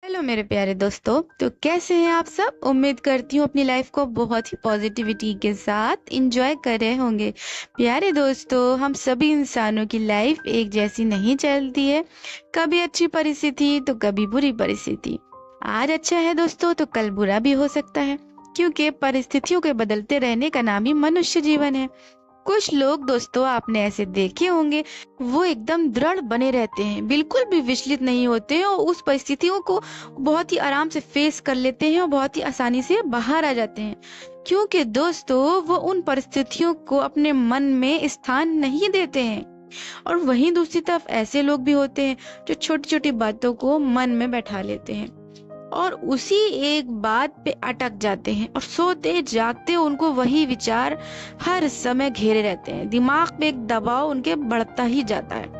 Hello मेरे प्यारे दोस्तों। तो कैसे हैं आप सब? उम्मीद करती हूँ अपनी लाइफ को बहुत ही पॉजिटिविटी के साथ एंजॉय कर रहे होंगे। प्यारे दोस्तों, हम सभी इंसानों की लाइफ एक जैसी नहीं चलती है। कभी अच्छी परिस्थिति तो कभी बुरी परिस्थिति। आज अच्छा है दोस्तों तो कल बुरा भी हो सकता है, क्योंकि परिस्थितियों के बदलते रहने का नाम ही मनुष्य जीवन है। कुछ लोग दोस्तों आपने ऐसे देखे होंगे, वो एकदम दृढ़ बने रहते हैं, बिल्कुल भी विचलित नहीं होते और उस परिस्थितियों को बहुत ही आराम से फेस कर लेते हैं और बहुत ही आसानी से बाहर आ जाते हैं, क्योंकि दोस्तों वो उन परिस्थितियों को अपने मन में स्थान नहीं देते हैं। और वहीं दूसरी तरफ ऐसे लोग भी होते हैं जो छोटी छोटी बातों को मन में बैठा लेते हैं और उसी एक बात पे अटक जाते हैं और सोते जागते उनको वही विचार हर समय घेरे रहते हैं। दिमाग पे एक दबाव उनके बढ़ता ही जाता है।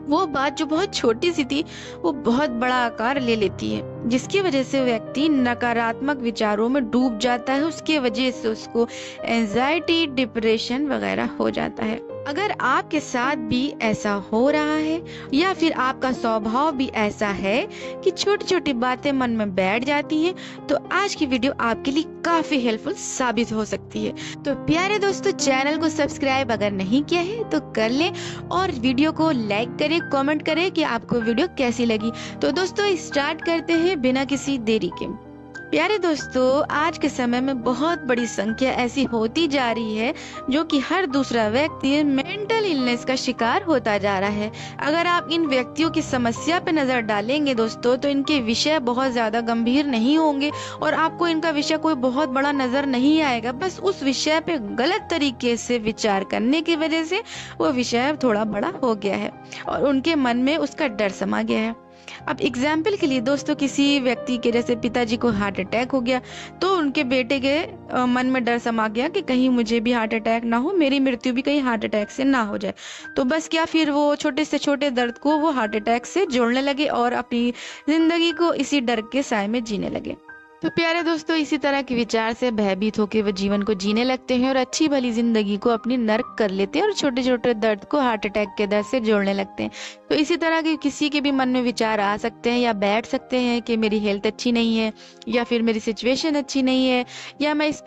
वो बात जो बहुत छोटी सी थी वो बहुत बड़ा आकार ले लेती है, जिसकी वजह से व्यक्ति नकारात्मक विचारों में डूब जाता है। उसके वजह से उसको एंजाइटी, डिप्रेशन वगैरह हो जाता है। अगर आपके साथ भी ऐसा हो रहा है या फिर आपका स्वभाव भी ऐसा है कि छोटी छोटी बातें मन में बैठ जाती हैं, तो आज की वीडियो आपके लिए काफी हेल्पफुल साबित हो सकती है। तो प्यारे दोस्तों, चैनल को सब्सक्राइब अगर नहीं किया है तो कर लें और वीडियो को लाइक करें, कमेंट करें कि आपको वीडियो कैसी लगी। तो दोस्तों स्टार्ट करते हैं बिना किसी देरी के। प्यारे दोस्तों, आज के समय में बहुत बड़ी संख्या ऐसी होती जा रही है जो कि हर दूसरा व्यक्ति मेंटल इलनेस का शिकार होता जा रहा है। अगर आप इन व्यक्तियों की समस्या पे नजर डालेंगे दोस्तों, तो इनके विषय बहुत ज्यादा गंभीर नहीं होंगे और आपको इनका विषय कोई बहुत बड़ा नजर नहीं आएगा। बस उस विषय पे गलत तरीके से विचार करने की वजह से वो विषय थोड़ा बड़ा हो गया है और उनके मन में उसका डर समा गया है। अब एग्जाम्पल के लिए दोस्तों, किसी व्यक्ति के जैसे पिताजी को हार्ट अटैक हो गया, तो उनके बेटे के मन में डर समा गया कि कहीं मुझे भी हार्ट अटैक ना हो, मेरी मृत्यु भी कहीं हार्ट अटैक से ना हो जाए। तो बस क्या, फिर वो छोटे से छोटे दर्द को वो हार्ट अटैक से जोड़ने लगे और अपनी जिंदगी को इसी डर के साए में जीने लगे। तो प्यारे दोस्तों, इसी तरह के विचार से भयभीत होकर वो जीवन को जीने लगते हैं और अच्छी भली जिंदगी को अपनी नर्क कर लेते हैं और छोटे छोटे दर्द को हार्ट अटैक के दर्द से जोड़ने लगते हैं। तो इसी तरह के किसी के भी मन में विचार आ सकते हैं या बैठ सकते हैं कि मेरी हेल्थ अच्छी नहीं है, या फिर मेरी सिचुएशन अच्छी नहीं है, या मैं इस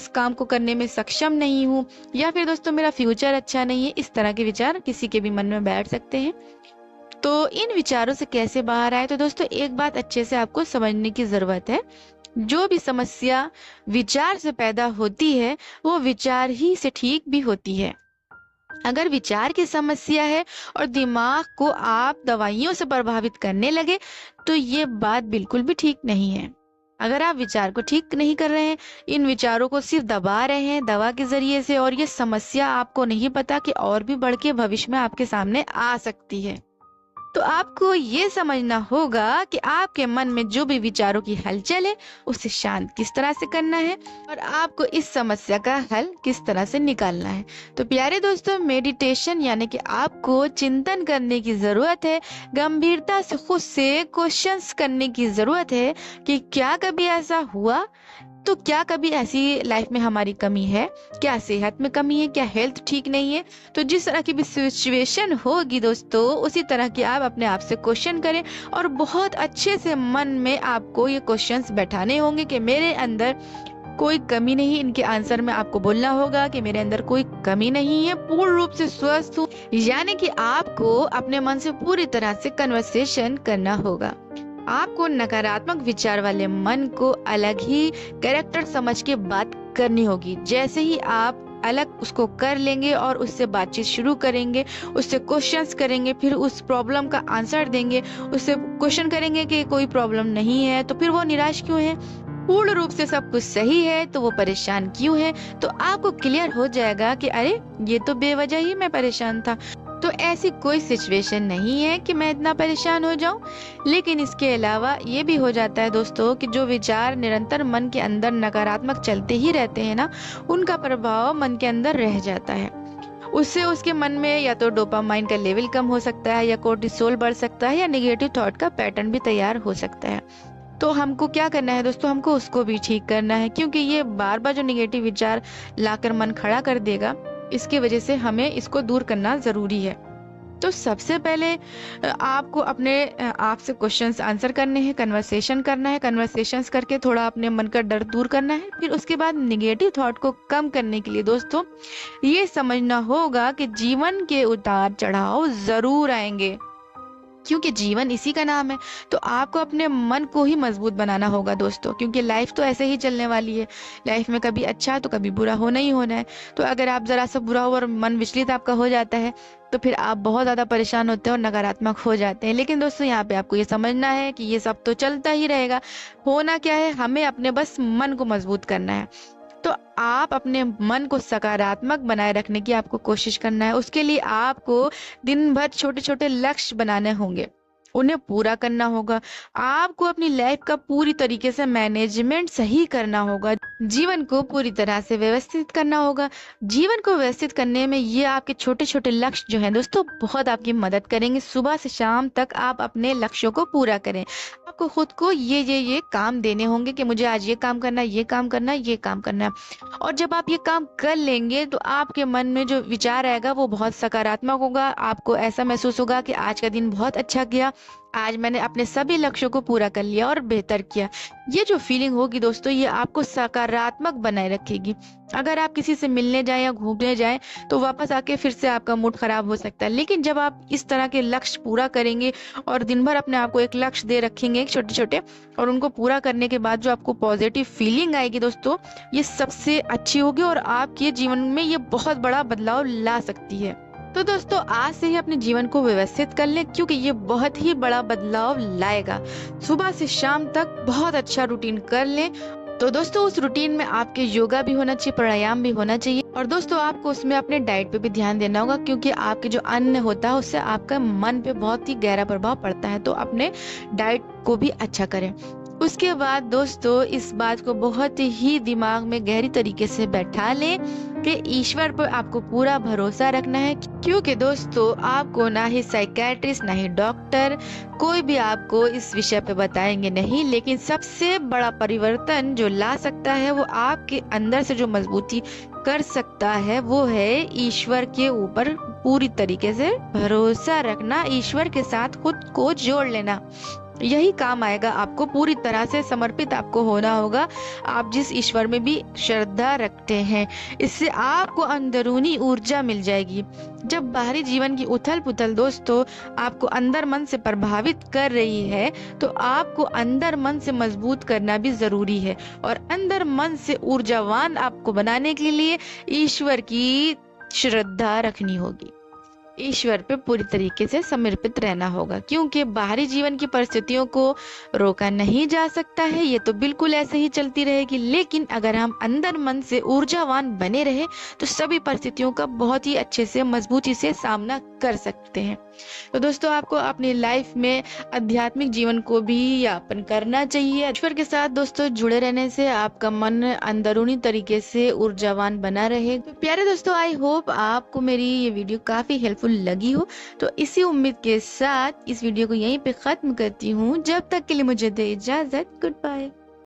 काम को करने में सक्षम नहीं हूँ, या फिर दोस्तों मेरा फ्यूचर अच्छा नहीं है। इस तरह के विचार किसी के भी मन में बैठ सकते हैं। तो इन विचारों से कैसे बाहर आए? तो दोस्तों एक बात अच्छे से आपको समझने की जरूरत है। जो भी समस्या विचार से पैदा होती है वो विचार ही से ठीक भी होती है। अगर विचार की समस्या है और दिमाग को आप दवाइयों से प्रभावित करने लगे, तो ये बात बिल्कुल भी ठीक नहीं है। अगर आप विचार को ठीक नहीं कर रहे हैं, इन विचारों को सिर्फ दबा रहे हैं दवा के जरिए से, और ये समस्या आपको नहीं पता कि और भी बढ़ के भविष्य में आपके सामने आ सकती है। तो आपको ये समझना होगा कि आपके मन में जो भी विचारों की हलचल है उसे शांत किस तरह से करना है और आपको इस समस्या का हल किस तरह से निकालना है। तो प्यारे दोस्तों, मेडिटेशन यानी कि आपको चिंतन करने की जरूरत है, गंभीरता से खुद से क्वेश्चंस करने की जरूरत है कि क्या कभी ऐसा हुआ, तो क्या कभी ऐसी लाइफ में हमारी कमी है, क्या सेहत में कमी है, क्या हेल्थ ठीक नहीं है। तो जिस तरह की भी सिचुएशन होगी दोस्तों, उसी तरह की आप अपने आप से क्वेश्चन करें और बहुत अच्छे से मन में आपको ये क्वेश्चंस बैठाने होंगे कि मेरे अंदर कोई कमी नहीं। इनके आंसर में आपको बोलना होगा कि मेरे अंदर कोई कमी नहीं है, पूर्ण रूप से स्वस्थ हूँ। यानी कि आपको अपने मन से पूरी तरह से कन्वर्सेशन करना होगा। आपको नकारात्मक विचार वाले मन को अलग ही कैरेक्टर समझ के बात करनी होगी। जैसे ही आप अलग उसको कर लेंगे और उससे बातचीत शुरू करेंगे, उससे क्वेश्चंस करेंगे, फिर उस प्रॉब्लम का आंसर देंगे, उससे क्वेश्चन करेंगे कि कोई प्रॉब्लम नहीं है तो फिर वो निराश क्यों है, पूर्ण रूप से सब कुछ सही है तो वो परेशान क्यों है, तो आपको क्लियर हो जाएगा कि अरे ये तो बेवजह ही मैं परेशान था। तो ऐसी कोई सिचुएशन नहीं है कि मैं इतना परेशान हो जाऊं। लेकिन इसके अलावा ये भी हो जाता है दोस्तों कि जो विचार निरंतर मन के अंदर नकारात्मक चलते ही रहते हैं ना, उनका प्रभाव मन के अंदर रह जाता है। उससे उसके मन में या तो डोपामाइन का लेवल कम हो सकता है, या कोर्टिसोल बढ़ सकता है, या नेगेटिव थॉट का पैटर्न भी तैयार हो सकता है। तो हमको क्या करना है दोस्तों, हमको उसको भी ठीक करना है, क्योंकि ये बार बार जो नेगेटिव विचार लाकर मन खड़ा कर देगा, इसकी वजह से हमें इसको दूर करना जरूरी है। तो सबसे पहले आपको अपने आप से क्वेश्चंस आंसर करने हैं, कन्वर्सेशन करना है, कन्वर्सेशंस करके थोड़ा अपने मन का डर दूर करना है। फिर उसके बाद निगेटिव थॉट को कम करने के लिए दोस्तों ये समझना होगा कि जीवन के उतार चढ़ाव जरूर आएंगे, क्योंकि जीवन इसी का नाम है। तो आपको अपने मन को ही मजबूत बनाना होगा दोस्तों, क्योंकि लाइफ तो ऐसे ही चलने वाली है। लाइफ में कभी अच्छा तो कभी बुरा होना ही होना है। तो अगर आप जरा सा बुरा हो और मन विचलित आपका हो जाता है तो फिर आप बहुत ज्यादा परेशान होते हैं और नकारात्मक हो जाते हैं। लेकिन दोस्तों यहाँ पे आपको ये समझना है कि ये सब तो चलता ही रहेगा। होना क्या है, हमें अपने बस मन को मजबूत करना है। तो आप अपने मन को सकारात्मक बनाए रखने की आपको कोशिश करना है। उसके लिए आपको दिन भर छोटे छोटे लक्ष्य बनाने होंगे, उन्हें पूरा करना होगा। आपको अपनी लाइफ का पूरी तरीके से मैनेजमेंट सही करना होगा, जीवन को पूरी तरह से व्यवस्थित करना होगा। जीवन को व्यवस्थित करने में ये आपके छोटे छोटे लक्ष्य जो हैं दोस्तों बहुत आपकी मदद करेंगे। सुबह से शाम तक आप अपने लक्ष्यों को पूरा करें। आपको खुद को ये काम देने होंगे कि मुझे आज ये काम करना है, ये काम करना है, ये काम करना है। और जब आप ये काम कर लेंगे तो आपके मन में जो विचार आएगा वो बहुत सकारात्मक होगा। आपको ऐसा महसूस होगा कि आज का दिन बहुत अच्छा गया, आज मैंने अपने सभी लक्ष्यों को पूरा कर लिया और बेहतर किया। ये जो फीलिंग होगी दोस्तों ये आपको सकारात्मक बनाए रखेगी। अगर आप किसी से मिलने जाएं या घूमने जाएं तो वापस आके फिर से आपका मूड खराब हो सकता है। लेकिन जब आप इस तरह के लक्ष्य पूरा करेंगे और दिन भर अपने आप को एक लक्ष्य दे रखेंगे छोटे छोटे, और उनको पूरा करने के बाद जो आपको पॉजिटिव फीलिंग आएगी दोस्तों ये सबसे अच्छी होगी और आपके जीवन में ये बहुत बड़ा बदलाव ला सकती है। तो दोस्तों आज से ही अपने जीवन को व्यवस्थित कर लें, क्योंकि ये बहुत ही बड़ा बदलाव लाएगा। सुबह से शाम तक बहुत अच्छा रूटीन कर लें। तो दोस्तों उस रूटीन में आपके योगा भी होना चाहिए, प्राणायाम भी होना चाहिए। और दोस्तों आपको उसमें अपने डाइट पे भी ध्यान देना होगा, क्योंकि आपके जो अन्न होता है उससे आपका मन पे बहुत ही गहरा प्रभाव पड़ता है। तो अपने डाइट को भी अच्छा करें। उसके बाद दोस्तों इस बात को बहुत ही दिमाग में गहरी तरीके से बैठा लें कि ईश्वर पर आपको पूरा भरोसा रखना है, क्योंकि दोस्तों आपको ना ही साइकेट्रिस्ट ना ही डॉक्टर कोई भी आपको इस विषय पे बताएंगे नहीं। लेकिन सबसे बड़ा परिवर्तन जो ला सकता है वो आपके अंदर से जो मजबूती कर सकता है वो है ईश्वर के ऊपर पूरी तरीके से भरोसा रखना, ईश्वर के साथ खुद को जोड़ लेना। यही काम आएगा। आपको पूरी तरह से समर्पित आपको होना होगा, आप जिस ईश्वर में भी श्रद्धा रखते हैं। इससे आपको अंदरूनी ऊर्जा मिल जाएगी। जब बाहरी जीवन की उथल पुथल दोस्तों आपको अंदर मन से प्रभावित कर रही है तो आपको अंदर मन से मजबूत करना भी जरूरी है। और अंदर मन से ऊर्जावान आपको बनाने के लिए ईश्वर की श्रद्धा रखनी होगी, ईश्वर पे पूरी तरीके से समर्पित रहना होगा। क्योंकि बाहरी जीवन की परिस्थितियों को रोका नहीं जा सकता है, ये तो बिल्कुल ऐसे ही चलती रहेगी। लेकिन अगर हम अंदर मन से ऊर्जावान बने रहे तो सभी परिस्थितियों का बहुत ही अच्छे से मजबूती से सामना कर सकते हैं। तो दोस्तों आपको अपनी लाइफ में आध्यात्मिक जीवन को भी यापन करना चाहिए। ईश्वर के साथ दोस्तों जुड़े रहने से आपका मन अंदरूनी तरीके से ऊर्जावान बना रहे। तो प्यारे दोस्तों आई होप आपको मेरी ये वीडियो काफी हेल्पफुल लगी हो। तो इसी उम्मीद के साथ इस वीडियो को यहीं पे खत्म करती हूँ। जब तक के लिए मुझे दे इजाजत, गुड बाय।